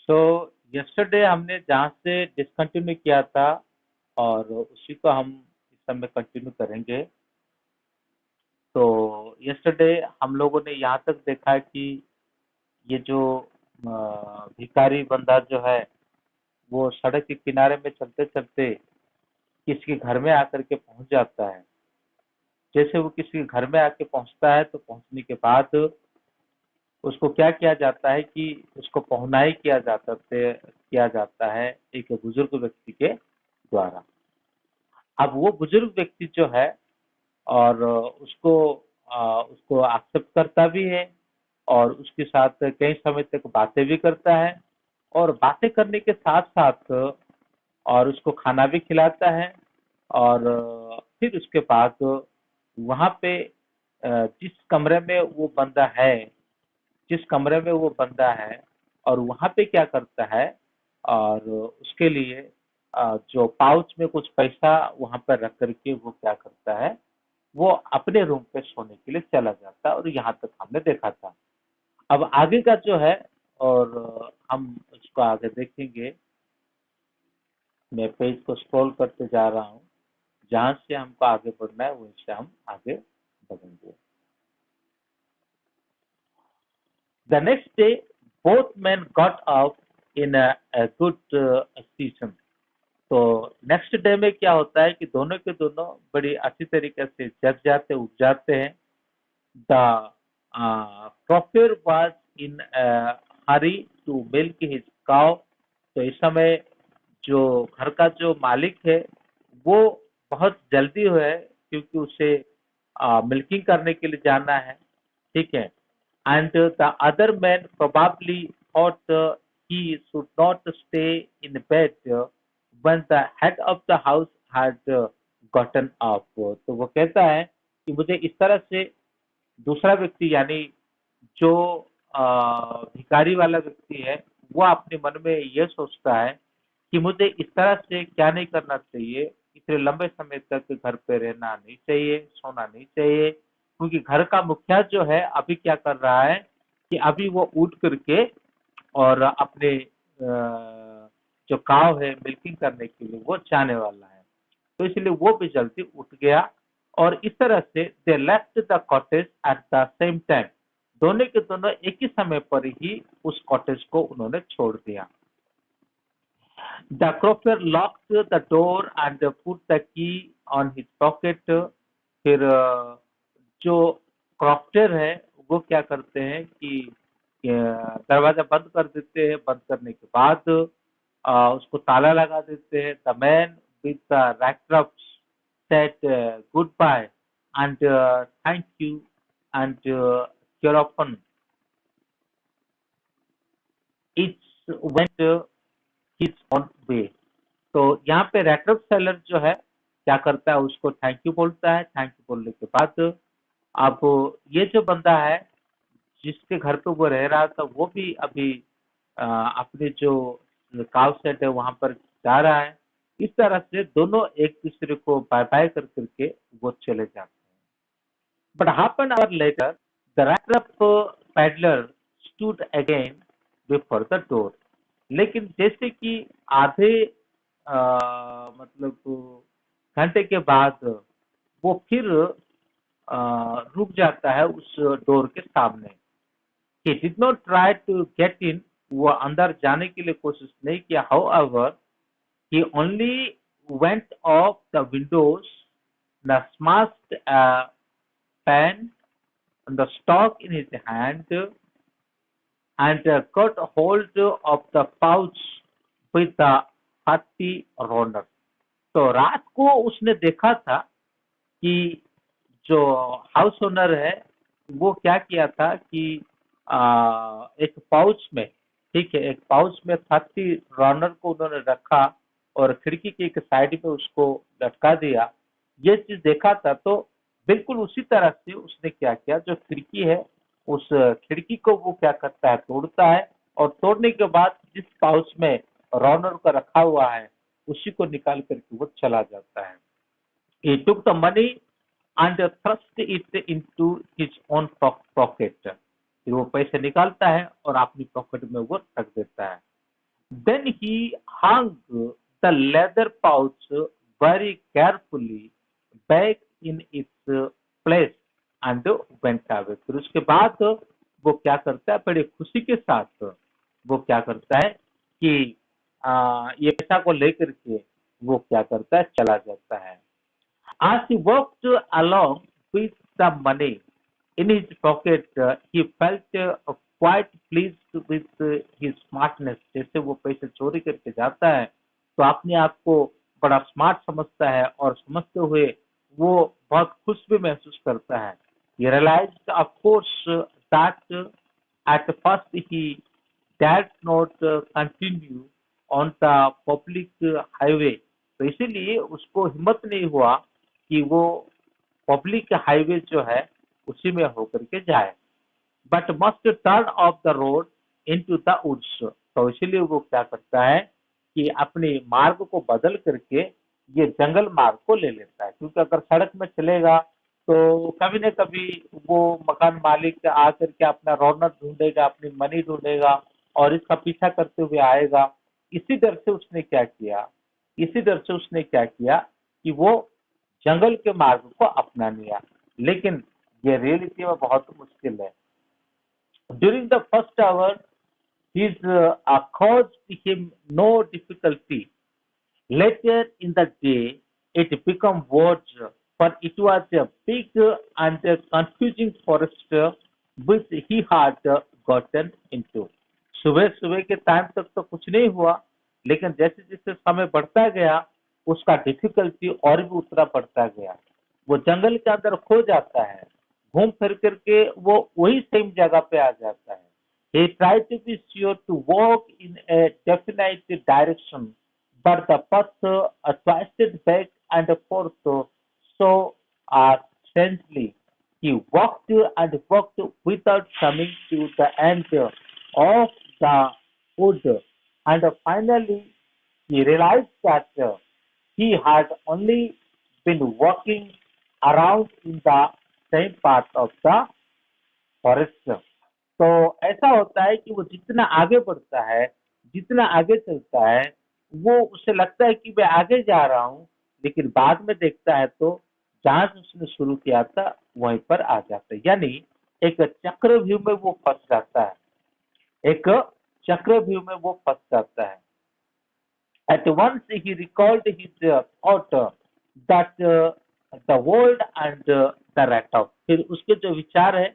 सो yesterday हमने जहाँ से डिसकंटिन्यू किया था और उसी को हम इस समय कंटिन्यू करेंगे। तो यस्टरडे हम लोगों ने यहाँ तक देखा कि ये जो भिखारी बंदा जो है वो सड़क के किनारे में चलते चलते किसी के घर में आकर के पहुंच जाता है। जैसे वो किसी के घर में आके पहुंचता है तो पहुंचने के बाद उसको क्या किया जाता है कि उसको पहुनाई किया जाता है एक बुजुर्ग व्यक्ति के द्वारा। अब वो बुजुर्ग व्यक्ति जो है और उसको एक्सेप्ट करता भी है और उसके साथ कई समय तक बातें भी करता है और बातें करने के साथ साथ और उसको खाना भी खिलाता है और फिर उसके बाद वहाँ पे जिस कमरे में वो बंदा है जिस कमरे में वो बंदा है और वहाँ पे क्या करता है और उसके लिए जो पाउच में कुछ पैसा वहाँ पर रख करके वो क्या करता है वो अपने रूम पे सोने के लिए चला जाता है और यहाँ तक हमने देखा था। अब आगे का जो है और हम उसको आगे देखेंगे। मैं पेज को स्क्रॉल करते जा रहा हूँ, जहाँ से हमको आगे बढ़ना है वहीं से हम आगे बढ़ेंगे। The next day, both men got up in a good season. तो नेक्स्ट डे में क्या होता है कि दोनों के दोनों बड़ी अच्छी तरीके से जग जाते उठ जाते हैं। The crofter was in hurry to milk his cow. तो इस समय जो घर का जो मालिक है वो बहुत जल्दी है क्योंकि उसे मिल्किंग करने के लिए जाना है। ठीक है। And the other man probably thought he should not stay in bed when the head of the house had gotten up. तो वो कहता है कि मुझे इस तरह से दूसरा व्यक्ति यानी जो भिखारी वाला व्यक्ति है वो अपने मन में ये सोचता है कि मुझे इस तरह से क्या नहीं करना चाहिए, इतने लंबे समय तक घर पे रहना नहीं चाहिए, सोना नहीं चाहिए, क्योंकि घर का मुखिया जो है अभी क्या कर रहा है कि अभी वो उठ करके और अपने जो काव है मिल्किंग करने के लिए वो जाने वाला है। तो इसलिए वो भी जल्दी उठ गया और इस तरह से they left the cottage at the same time. दोनों के दोनों एक ही समय पर ही उस कॉटेज को उन्होंने छोड़ दिया। The crofter locked the door and put the key on his pocket. फिर जो क्रॉफ्टर है वो क्या करते हैं कि दरवाजा बंद कर देते हैं। बंद करने के बाद उसको ताला लगा देते हैं। द मैन विद द रैकट्रप्स said goodbye and thank you and careful its went his own way. तो यहाँ पे रैकट्रप सेलर जो है क्या करता है उसको थैंक यू बोलता है। थैंक यू बोलने के बाद अब ये जो बंदा है जिसके घर पे वो रह रहा था वो भी अभी अपने जो काव सेट है वहां पर जा रहा है। इस तरह से दोनों एक दूसरे को बाय बाय कर करके वो चले जाते हैं। But half an hour later the रैकअप peddler stood again before the door. लेकिन जैसे कि आधे मतलब घंटे के बाद वो फिर रुक जाता है उस डोर के सामने। He did not try to get in. वो अंदर जाने के लिए कोशिश नहीं किया। However, he only went off the windows, the smashed a pan and the stock in his hand, and got hold of the pouch with the haughty runner. तो रात को उसने देखा था कि जो हाउस ओनर है वो क्या किया था कि एक पाउच में, ठीक है, एक पाउच में हाथी रनर को उन्होंने रखा और खिड़की के एक साइड में उसको लटका दिया। ये चीज देखा था तो बिल्कुल उसी तरह से उसने क्या किया, जो खिड़की है उस खिड़की को वो क्या करता है तोड़ता है और तोड़ने के बाद जिस पाउच में रनर का रखा हुआ है उसी को निकाल करके वो चला जाता है। He took the money and thrust it into his own pocket. फिर वो पैसे निकालता है और अपनी पॉकेट में वो रख देता है। Then he hung the leather pouch very carefully back in its place and went away. फिर उसके बाद वो क्या करता है, बड़ी खुशी के साथ वो क्या करता है कि ये पैसा को लेकर के वो क्या करता है, चला जाता है. As he walked along with the money in his pocket, he felt quite pleased with his smartness. जैसे वो पैसे चोरी करके जाता है तो अपने आप को बड़ा स्मार्ट समझता है और समझते हुए वो बहुत खुश भी महसूस करता है. He realized, of course, that at first he dared not continue on the public highway. तो इसीलिए उसको हिम्मत नहीं हुआ कि वो पब्लिक हाईवे जो है उसी में होकर के जाए. But must turn off the road into the woods. तो इसीलिए वो क्या करता है कि अपने मार्ग को बदल करके ये जंगल मार्ग को ले लेता है, क्योंकि अगर सड़क में चलेगा तो कभी न कभी वो मकान मालिक आकर के अपना रौनक ढूंढेगा, अपनी मनी ढूंढेगा और इसका पीछा करते हुए आएगा. इसी डर से उसने क्या किया, इसी डर से उसने क्या किया कि वो जंगल के मार्ग को अपना लिया. लेकिन ये रियलिटी में बहुत मुश्किल है. During the first hour his caused him no difficulty. Later in the day, it became worse, for it was a big and confusing forest which he had gotten into. सुबह सुबह के टाइम तक तो कुछ नहीं हुआ, लेकिन जैसे जैसे समय बढ़ता गया उसका डिफिकल्टी और भी उतरा पड़ता गया. वो जंगल के अंदर खो जाता है, घूम फिर करके वो वही सेम जगह पे आ जाता है. He tried to be sure to walk in a definite direction, but the path twisted back and forth so strangely. He walked and walked without coming to the end of the wood, and finally he realized that he had only been walking around in the same part of the forest. तो ऐसा होता है कि वो जितना आगे बढ़ता है, जितना आगे चलता है, वो उसे लगता है कि मैं आगे जा रहा हूँ, लेकिन बाद में देखता है तो जहाँ से उसने शुरू किया था वहीं पर आ जाता है. यानी एक चक्रव्यूह में वो फंस जाता है, एक चक्रव्यूह में वो फंस जाता है. At once he recalled his thought that the world and the rat out. फिर उसके जो विचार है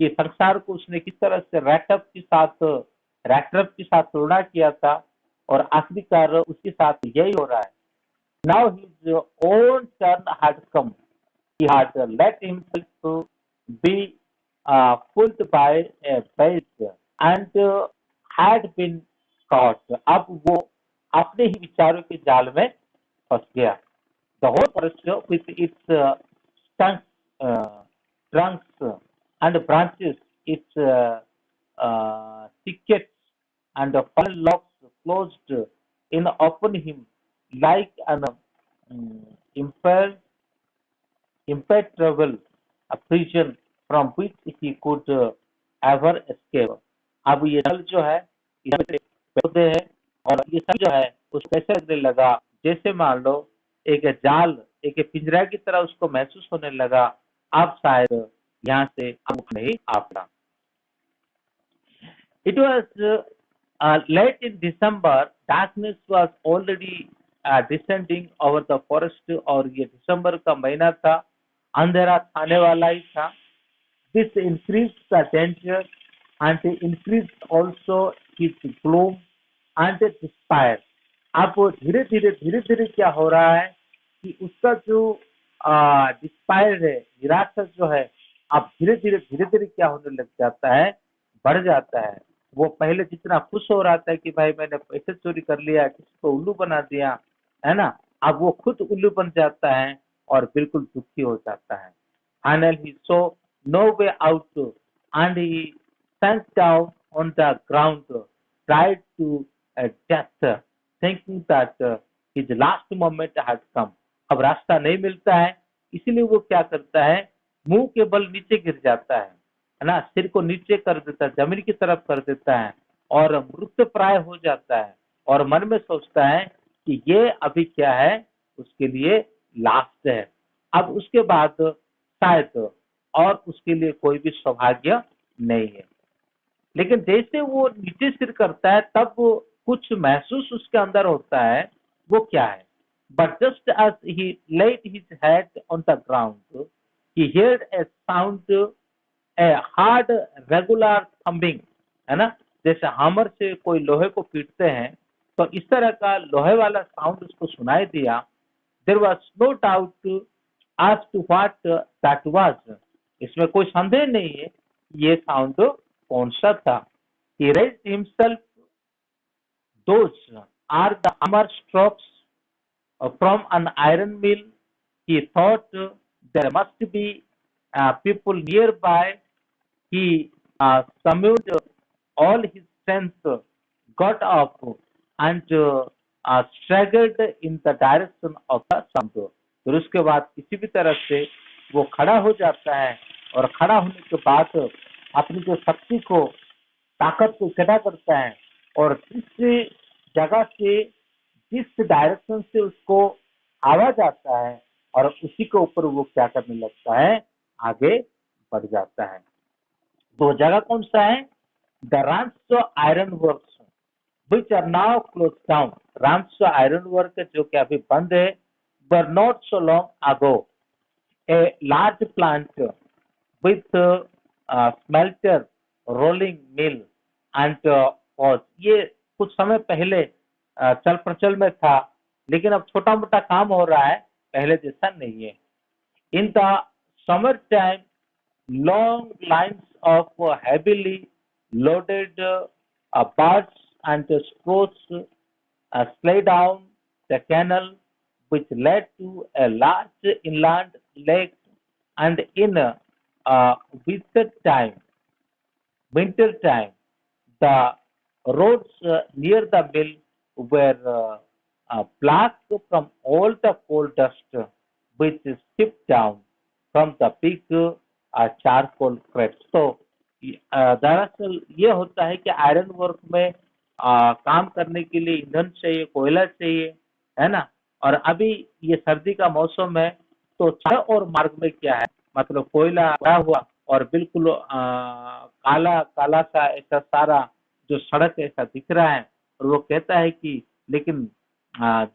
कि संसार को उसने किस तरह से रैटरप के साथ तुलना किया था और आखिरकार उसके साथ यही हो रहा है. Now his own turn had come. He had let himself be pulled by a beast and had been caught. अब वो अपने ही विचारों के जाल में फंस गया. The whole forest with its stunts, trunks and branches, its thickets and fallen logs closed in upon him like an imper- impenetrable prison from which he could ever escape. अब ये जल जो है, ये पौधे हैं और ये सब जो है उस कैसे लगने लगा, जैसे मान लो एक जाल, एक पिंजरा की तरह उसको महसूस होने लगा. अब शायद यहाँ से अब नहीं आ पड़ा. It was late in December. Darkness was already descending over the forest. और ये दिसंबर का महीना था, अंधेरा आने वाला ही था. This increased the danger and increased also his gloom and despair. अब धीरे धीरे क्या हो रहा है कि उसका जो डिस्पायर है, निराशा जो है, अब धीरे धीरे क्या होने लग जाता है, बढ़ जाता है. वो पहले जितना खुश हो रहा था कि भाई मैंने पैसे चोरी कर लिया, किसी को उल्लू बना दिया, है ना, अब वो खुद उल्लू बन जाता है और बिल्कुल दुखी हो जाता है. Finally he saw no way out and he sank down on the ground, tried to death, thinking that his last moment had come. अब रास्ता नहीं मिलता है, इसीलिए वो क्या करता है, मुंह के बल नीचे गिर जाता है ना, सिर को नीचे कर देता है, जमीन की तरफ कर देता है और मृत प्राय हो जाता है और मन में सोचता है कि ये अभी क्या है, उसके लिए लास्ट है, अब उसके बाद शायद और उसके लिए कोई भी सौभाग्य नहीं है। लेकिन जैसे वो नीचे सिर करता है तब वो कुछ महसूस उसके अंदर होता है। वो क्या है? But just as he laid his head on the ground, he heard a sound, a hard regular thumping, है ना, जैसे hammer से कोई लोहे को पीटते हैं, तो इस तरह का लोहे वाला साउंड उसको सुनाई दिया। There was no doubt as to what that was, इसमें कोई संदेह नहीं है ये साउंड कौन सा था। he raised himself, those are the hammer strokes from an iron mill. He thought there must be people nearby. He summoned all his strength, got up, and staggered in the direction of the sound. फिर उसके बाद किसी भी तरह से वो खड़ा हो जाता है और खड़ा होने के बाद अपनी जो शक्ति को, ताकत को इकट्ठा करता है और जिस जगह से, जिस डायरेक्शन से उसको आवाज आता है और उसी के ऊपर वो क्या करने लगता है, आगे बढ़ जाता है। तो जगह कौन सा है? The Rancho iron works which are now close down. Rancho iron work जो कि अभी बंद है, were not so long ago a large plant with smelter, rolling mill and pause. ये कुछ समय पहले चल प्रचल में था, लेकिन अब छोटा मोटा काम हो रहा है, पहले जैसा नहीं है। In the summer time long lines of heavily loaded barges and screws slid down the canal, which led to a large inland lake. And in winter time, the roads near the mill were black from all the coal dust which sipped down from the big charcoal crates. तो दरअसल ये होता है कि iron work में काम करने के लिए ईंधन चाहिए, कोयला चाहिए, है ना। और अभी ये सर्दी का मौसम है, तो चारों ओर मार्ग में क्या है, मतलब कोयला भरा हुआ और बिल्कुल काला काला सा ऐसा सारा जो सड़क ऐसा दिख रहा है। और वो कहता है कि लेकिन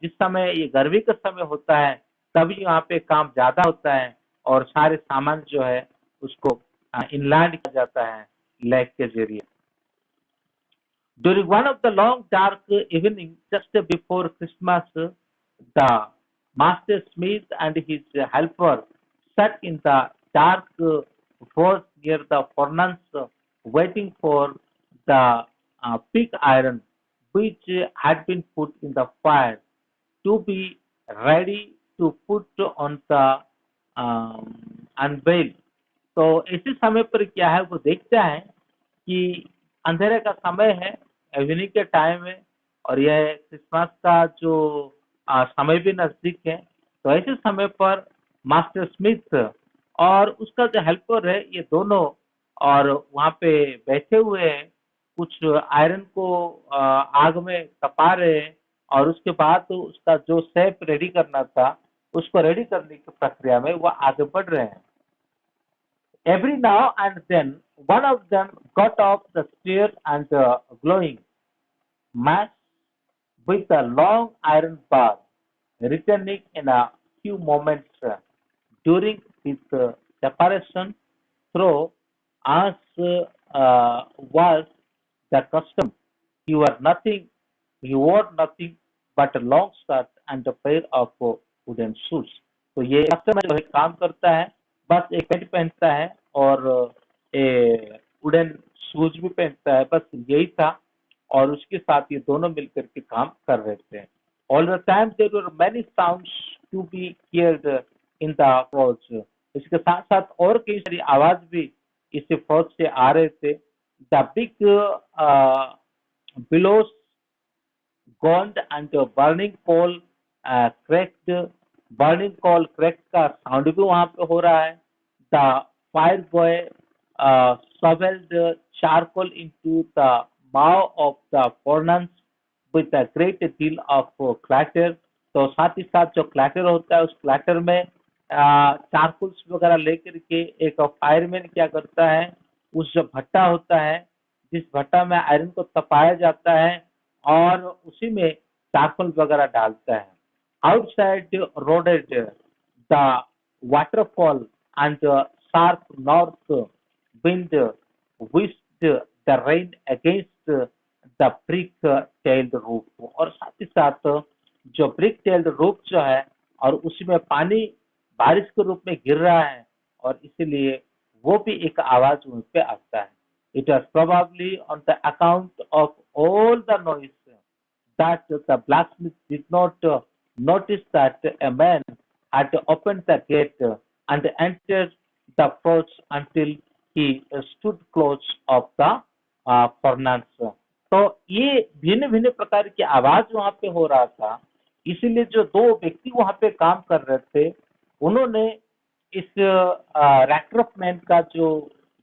जिस समय ये गर्मी का समय होता है तभी यहाँ पे काम ज्यादा होता है और सारे सामान जो है उसको इनलैंड किया जाता है लेक के जरिए। During one of the long dark evenings just before Christmas, the master smith and his helper sat in the dark forge near the furnace, waiting for the pig iron which had been put in the fire to be ready to put on the unveil। तो इसी समय पर क्या है, वो देखता है कि अंधेरे का समय है, इवनिंग के टाइम है और यह क्रिसमस का जो समय भी नजदीक है। तो ऐसे समय पर मास्टर स्मिथ और उसका जो हेल्पर है, ये दोनों और वहाँ पे बैठे हुए हैं, कुछ आयरन को आग में तपा रहे हैं और उसके बाद तो उसका जो शेप रेडी करना था, उसको रेडी करने की प्रक्रिया में वो आगे बढ़ रहे हैं। Every now and then, one of them got off the stair and glowing mass with a long iron bar, returning in a few moments during his separation through, as was the custom. He wore nothing. He wore nothing but a long shirt and a pair of wooden shoes. तो ये customer जो है काम करता है, बस एक pant पहनता है और वुडन शूज भी पहनता है, बस यही था। और उसके साथ ये दोनों मिलकर के काम कर रहे थे। All the time there were many sounds to be heard in the falls. इसके साथ साथ और कई सारी आवाज भी इस फौज से आ रहे थे। The big bellows groaned and burning coal cracked. Burning coal crack का साउंड भी वहां पे हो रहा है। The fire boy shoveled charcoal into the mouth of the furnace with a great deal of clatter. तो साथ ही साथ जो क्लैटर होता है उस क्लैटर में चारकोल्स वगैरह लेकर के एक फायरमैन क्या करता है, उस जो भट्टा होता है जिस भट्टा में आयरन को तपाया जाता है और उसी में चारकोल वगैरह डालता है. Outside roared the waterfall and sharp north wind whisked the rain against the brick-tailed roof. और साथ ही साथ जो ब्रिक टेल्ड रूफ जो है और उसमें पानी बारिश के रूप में गिर रहा है और इसीलिए वो भी एक आवाज उन पे आता है. It was probably on the account of all the noise that the blacksmith did not notice that a man had opened the gate and entered the porch until he stood close of the furnace. तो ये भिन्न भिन्न प्रकार की आवाज वहां पे हो रहा था, इसीलिए जो दो व्यक्ति वहां पे काम कर रहे थे उन्होंने इस रैक्रफमैन का जो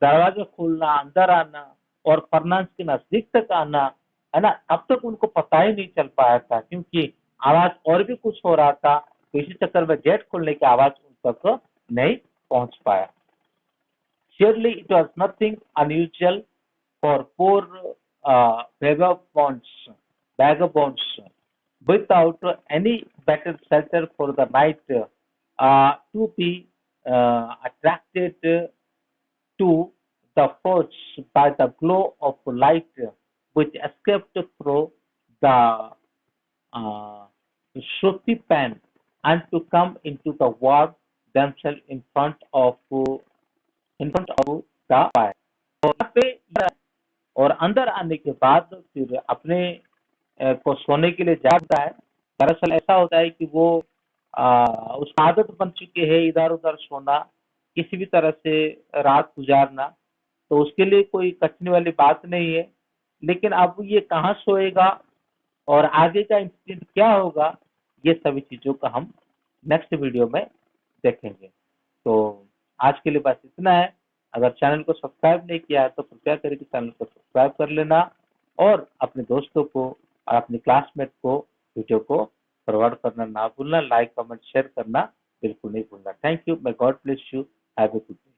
दरवाजा खोलना, अंदर आना और फर्नांस के नजदीक तक आना है ना, अब तक उनको पता ही नहीं चल पाया था क्योंकि आवाज और भी कुछ हो रहा था. तो इसी चक्कर में गेट खोलने की आवाज उन तक नहीं पहुंच पाया. Surely it was nothing unusual for poor vagabonds without any better shelter for the night to be attracted to the porch by the glow of light which escaped through the uh, Shruti pan and to come into the ward themselves in front of the fire. और वहाँ पे और अंदर आने के बाद फिर अपने को सोने के लिए जागता है. दरअसल ऐसा होता है कि वो उसकी आदत बन चुकी है इधर उधर सोना, किसी भी तरह से रात गुजारना, तो उसके लिए कोई कठिन वाली बात नहीं है. लेकिन अब ये कहाँ सोएगा और आगे का इंसिडेंट क्या होगा, ये सभी चीजों का हम नेक्स्ट वीडियो में देखेंगे. तो आज के लिए बस इतना है. अगर चैनल को सब्सक्राइब नहीं किया है तो कृपया करके चैनल को सब्सक्राइब कर लेना और अपने दोस्तों को और अपने क्लासमेट को वीडियो को फॉरवर्ड करना ना भूलना. लाइक कमेंट शेयर करना बिल्कुल नहीं भूलना. Thank you. may God bless you. Have a good day.